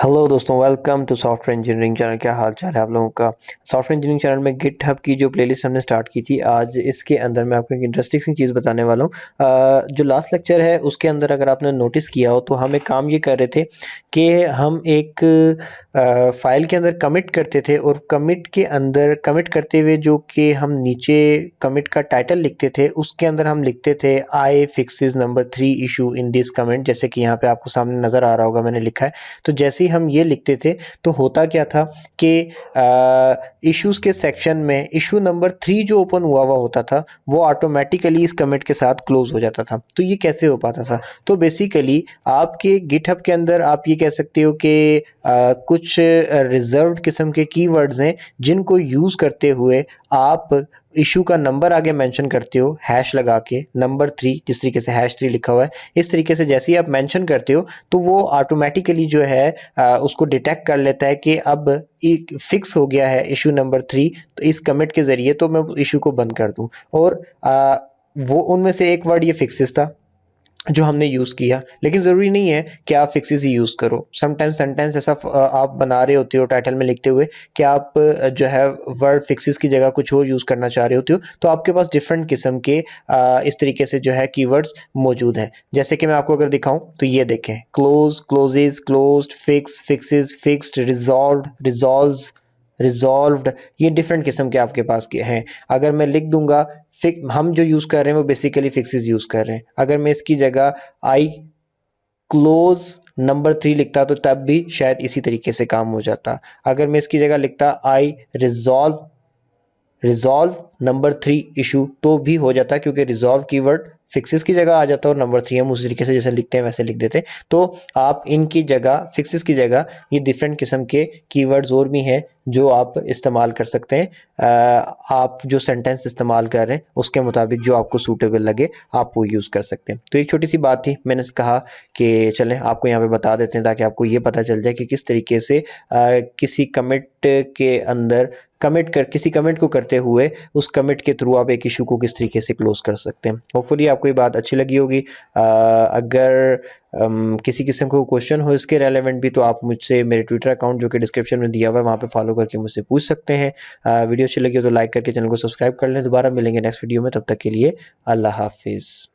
Hello दोस्तों, welcome to software engineering channel. क्या हाल चाल है आप लोगों का। सॉफ्टवेयर इंजीनियरिंग चैनल में गिटहब की जो प्लेलिस्ट हमने स्टार्ट की थी, आज इसके अंदर मैं आपको एक इंटरेस्टिंग सी चीज़ बताने वाला हूँ। जो लास्ट लेक्चर है उसके अंदर अगर आपने नोटिस किया हो तो हम एक काम ये कर रहे थे कि हम एक फाइल के अंदर कमिट करते थे, और कमिट के अंदर कमिट करते हुए जो कि हम नीचे कमिट का टाइटल लिखते थे उसके अंदर हम लिखते थे I fixes number 3 issue in this comment. जैसे कि यहाँ पे आपको सामने नज़र आ रहा होगा, मैंने लिखा है। तो जैसे ही हम ये लिखते थे तो होता क्या था कि इश्यूज के सेक्शन में इशू नंबर 3 जो ओपन हुआ होता था वो ऑटोमेटिकली इस कमिट के साथ क्लोज हो जाता था। तो ये कैसे हो पाता था? तो बेसिकली आपके गिटहब के अंदर आप ये कह सकते हो कि कुछ रिजर्व्ड किस्म के कीवर्ड्स हैं जिनको यूज़ करते हुए आप इशू का नंबर आगे मेंशन करते हो, हैश लगा के नंबर 3, जिस तरीके से हैश 3 लिखा हुआ है, इस तरीके से जैसे ही आप मेंशन करते हो तो वो ऑटोमेटिकली जो है उसको डिटेक्ट कर लेता है कि अब एक फिक्स हो गया है इशू नंबर 3। तो इस कमिट के ज़रिए तो मैं इशू को बंद कर दूँ। और वो उनमें से एक वर्ड ये फिक्सेस था जो हमने यूज़ किया, लेकिन ज़रूरी नहीं है कि आप फिक्सेस ही यूज़ करो। समटाइम्स सेंटेंस ऐसा आप बना रहे होते हो टाइटल में लिखते हुए कि आप जो है वर्ड फिक्सेस की जगह कुछ और यूज़ करना चाह रहे होते हो, तो आपके पास डिफरेंट किस्म के इस तरीके से जो है कीवर्ड्स मौजूद हैं। जैसे कि मैं आपको अगर दिखाऊं तो ये देखें, close, closes, closed, fix, fixes, fixed, resolved, resolves, resolved, ये डिफरेंट किस्म के आपके पास के हैं। अगर मैं लिख दूंगा हम जो यूज़ कर रहे हैं वो बेसिकली फिक्सेस यूज़ कर रहे हैं। अगर मैं इसकी जगह आई क्लोज नंबर 3 लिखता तो तब भी शायद इसी तरीके से काम हो जाता। अगर मैं इसकी जगह लिखता आई रिजॉल्व नंबर 3 इशू तो भी हो जाता, क्योंकि रिजॉल्व कीवर्ड फिक्सेस की जगह आ जाता और नंबर 3 हम उसी तरीके से जैसे लिखते हैं वैसे लिख देते। तो आप इनकी जगह, फिक्सेस की जगह, ये डिफरेंट किस्म के कीवर्ड्स और भी हैं जो आप इस्तेमाल कर सकते हैं। आप जो सेंटेंस इस्तेमाल कर रहे हैं उसके मुताबिक जो आपको सूटेबल लगे आप वो यूज़ कर सकते हैं। तो एक छोटी सी बात थी, मैंने कहा कि चलें आपको यहाँ पे बता देते हैं ताकि आपको ये पता चल जाए कि किस तरीके से किसी कमिट के अंदर किसी कमिट को करते हुए उस कमिट के थ्रू आप एक इशू को किस तरीके से क्लोज कर सकते हैं। होपफुली आपको ये बात अच्छी लगी होगी। अगर किसी किस्म का क्वेश्चन हो इसके रेलेवेंट भी तो आप मुझसे मेरे ट्विटर अकाउंट जो कि डिस्क्रिप्शन में दिया हुआ है वहाँ पे फॉलो करके मुझसे पूछ सकते हैं। वीडियो अच्छी लगी हो तो लाइक करके चैनल को सब्सक्राइब कर लें। दोबारा मिलेंगे नेक्स्ट वीडियो में, तब तक के लिए अल्लाह हाफिज़।